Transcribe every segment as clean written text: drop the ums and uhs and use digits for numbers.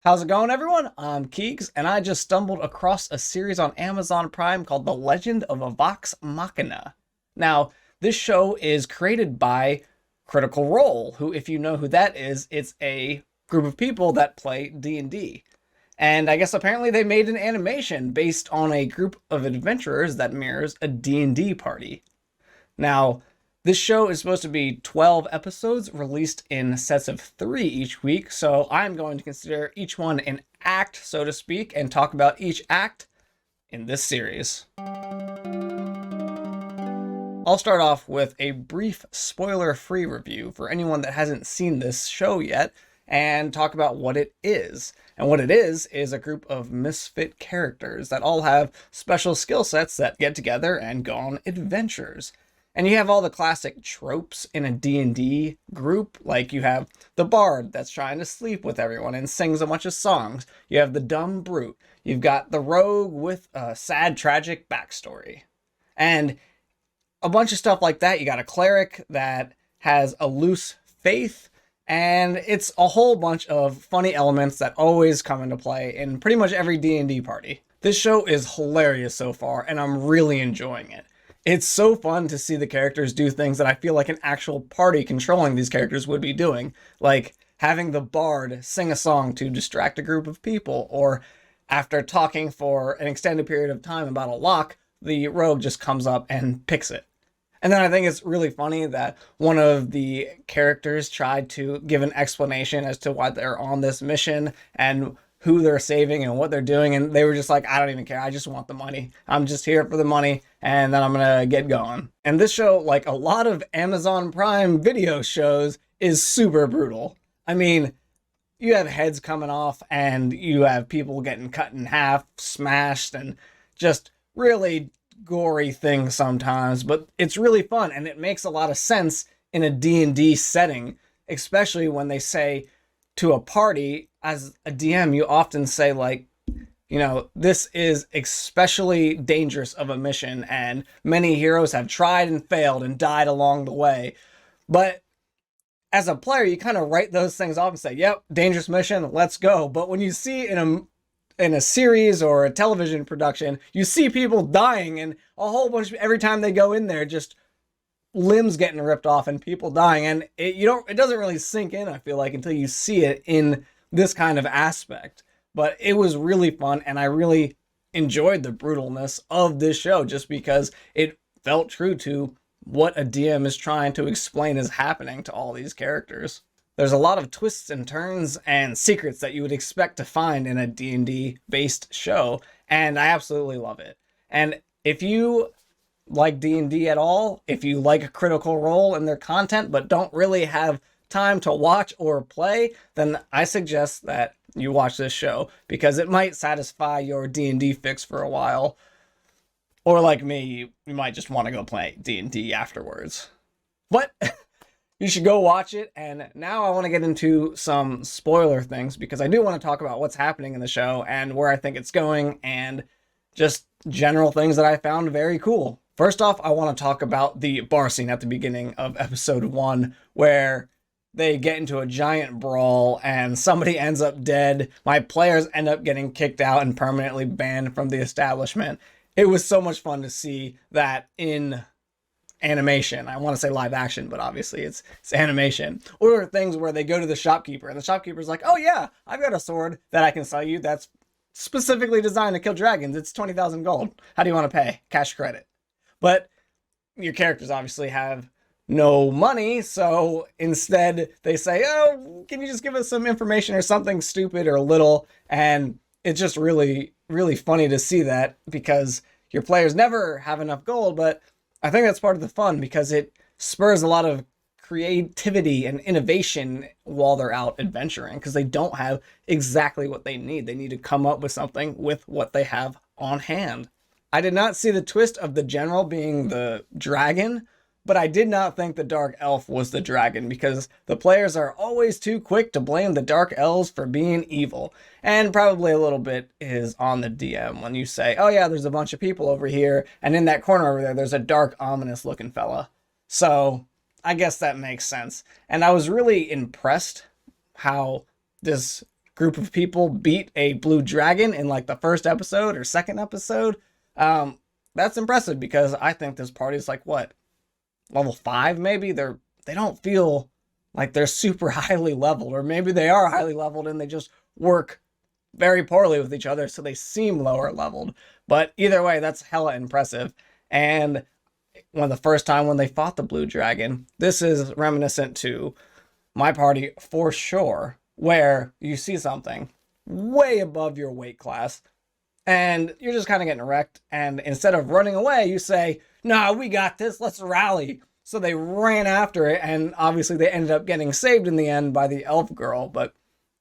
How's it going, everyone? I'm Keegs, and I just stumbled across a series on Amazon Prime called The Legend of a Vox Machina. Now, this show is created by Critical Role, who, if you know who that is, it's a group of people that play D&D. And I guess apparently they made an animation based on a group of adventurers that mirrors a D&D party. Now, this show is supposed to be 12 episodes released in sets of 3 each week, so I'm going to consider each one an act, so to speak, and talk about each act in this series. I'll start off with a brief spoiler-free review for anyone that hasn't seen this show yet, and talk about what it is. And what it is a group of misfit characters that all have special skill sets that get together and go on adventures. And you have all the classic tropes in a D&D group, like you have the bard that's trying to sleep with everyone and sings a bunch of songs. You have the dumb brute. You've got the rogue with a sad, tragic backstory. And a bunch of stuff like that. You got a cleric that has a loose faith, and it's a whole bunch of funny elements that always come into play in pretty much every D&D party. This show is hilarious so far, and I'm really enjoying it. It's so fun to see the characters do things that I feel like an actual party controlling these characters would be doing. Like having the bard sing a song to distract a group of people, or after talking for an extended period of time about a lock, the rogue just comes up and picks it. And then I think it's really funny that one of the characters tried to give an explanation as to why they're on this mission and who they're saving and what they're doing, and they were just like, I don't even care, I just want the money. I'm just here for the money, and then I'm gonna get going. And this show, like a lot of Amazon Prime Video shows, is super brutal. I mean, you have heads coming off, and you have people getting cut in half, smashed, and just really gory things sometimes, but it's really fun, and it makes a lot of sense in a D&D setting, especially when they say to a party, as a DM, you often say, like, you know, this is especially dangerous of a mission, and many heroes have tried and failed and died along the way. But as a player, you kind of write those things off and say, yep, dangerous mission, let's go. But when you see in a series or a television production, you see people dying, and a whole bunch every time they go in there, just limbs getting ripped off and people dying, and it doesn't really sink in, I feel like, until you see it in this kind of aspect. But it was really fun, and I really enjoyed the brutalness of this show just because it felt true to what a DM is trying to explain is happening to all these characters. There's a lot of twists and turns and secrets that you would expect to find in a D&D based show, and I absolutely love it. And if you like D&D at all, if you like a Critical Role in their content but don't really have time to watch or play, then I suggest that you watch this show, because it might satisfy your D&D fix for a while. Or like me, you might just want to go play D&D afterwards. But you should go watch it. And now I want to get into some spoiler things, because I do want to talk about what's happening in the show and where I think it's going, and just general things that I found very cool. First off, I want to talk about the bar scene at the beginning of episode 1, where they get into a giant brawl and somebody ends up dead. My players end up getting kicked out and permanently banned from the establishment. It was so much fun to see that in animation. I want to say live action, but obviously it's animation. Or things where they go to the shopkeeper, and the shopkeeper's like, oh yeah, I've got a sword that I can sell you that's specifically designed to kill dragons. It's 20,000 gold. How do you want to pay? Cash credit. But your characters obviously have no money, so instead they say, oh, can you just give us some information or something stupid or little? And it's just really, really funny to see that, because your players never have enough gold, but I think that's part of the fun, because it spurs a lot of creativity and innovation while they're out adventuring, because they don't have exactly what they need. They need to come up with something with what they have on hand. I did not see the twist of the general being the dragon, but I did not think the dark elf was the dragon, because the players are always too quick to blame the dark elves for being evil. And probably a little bit is on the DM when you say, oh yeah, there's a bunch of people over here, and in that corner over there, there's a dark, ominous looking fella. So I guess that makes sense. And I was really impressed how this group of people beat a blue dragon in like the first episode or second episode, that's impressive because I think this party is like what, level 5 maybe? They don't feel like they're super highly leveled, or maybe they are highly leveled and they just work very poorly with each other, so they seem lower leveled. But either way, that's hella impressive. And the first time when they fought the blue dragon, this is reminiscent to my party for sure, where you see something way above your weight class and you're just kind of getting wrecked, and instead of running away, you say, "Nah, we got this, let's rally." So they ran after it, and obviously they ended up getting saved in the end by the elf girl. But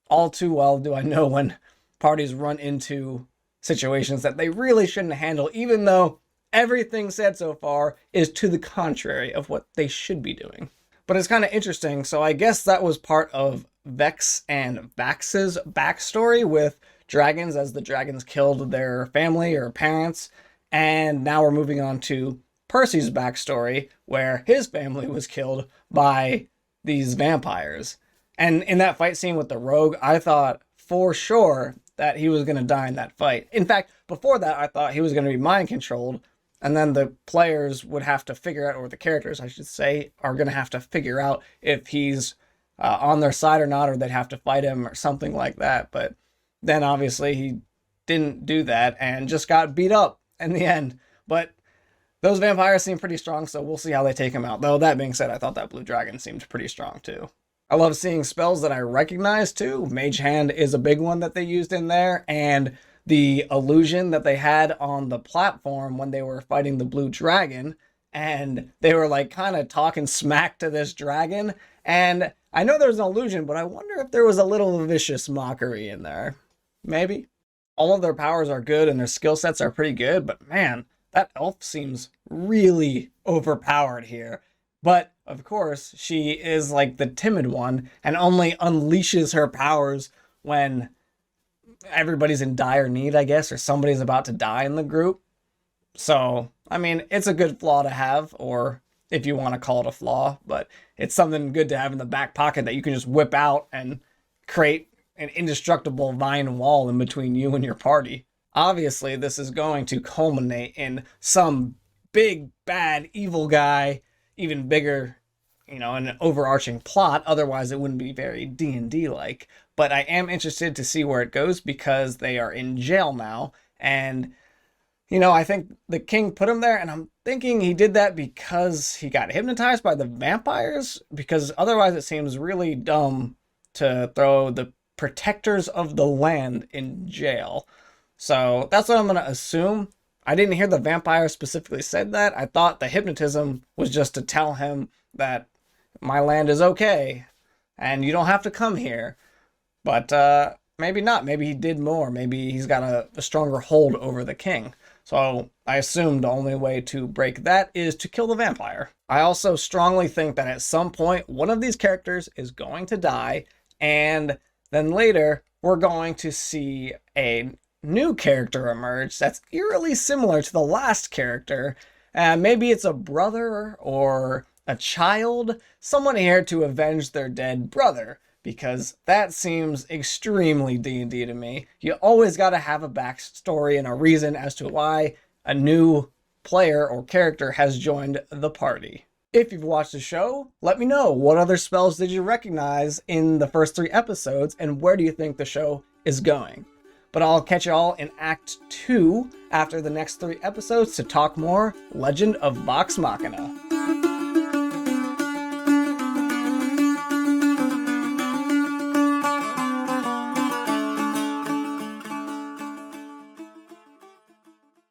all too well do I know when parties run into situations that they really shouldn't handle, even though everything said so far is to the contrary of what they should be doing. But it's kind of interesting. So I guess that was part of Vex and Vax's backstory with dragons, as the dragons killed their family or parents. And now we're moving on to Percy's backstory, where his family was killed by these vampires. And in that fight scene with the rogue, I thought for sure that he was going to die in that fight. In fact, before that, I thought he was going to be mind controlled, and then the players would have to figure out, or the characters, I should say, are going to have to figure out if he's on their side or not, or they'd have to fight him or something like that. But then obviously he didn't do that and just got beat up in the end. But those vampires seem pretty strong, so we'll see how they take him out. Though, that being said, I thought that blue dragon seemed pretty strong too. I love seeing spells that I recognize too. Mage Hand is a big one that they used in there, and the illusion that they had on the platform when they were fighting the blue dragon, and they were like kind of talking smack to this dragon. And I know there's an illusion, but I wonder if there was a little vicious mockery in there. Maybe. All of their powers are good and their skill sets are pretty good, but man, that elf seems really overpowered here. But, of course, she is like the timid one and only unleashes her powers when everybody's in dire need, I guess, or somebody's about to die in the group. So, I mean, it's a good flaw to have, or if you want to call it a flaw, but it's something good to have in the back pocket that you can just whip out and create an indestructible vine wall in between you and your party. Obviously, this is going to culminate in some big, bad, evil guy, even bigger, an overarching plot. Otherwise, it wouldn't be very D&D-like. But I am interested to see where it goes because they are in jail now. And, I think the king put him there, and I'm thinking he did that because he got hypnotized by the vampires, because otherwise it seems really dumb to throw the protectors of the land in jail. So that's what I'm going to assume. I didn't hear the vampire specifically said that. I thought the hypnotism was just to tell him that my land is okay and you don't have to come here. But maybe not. Maybe he did more. Maybe he's got a stronger hold over the king. So I assume the only way to break that is to kill the vampire. I also strongly think that at some point, one of these characters is going to die, and then later we're going to see a new character emerge that's eerily similar to the last character. Maybe it's a brother or a child, someone here to avenge their dead brother, because that seems extremely D&D to me. You always got to have a backstory and a reason as to why a new player or character has joined the party. If you've watched the show, let me know, what other spells did you recognize in the first 3 episodes, and where do you think the show is going? But I'll catch y'all in Act 2 after the next 3 episodes to talk more Legend of Vox Machina.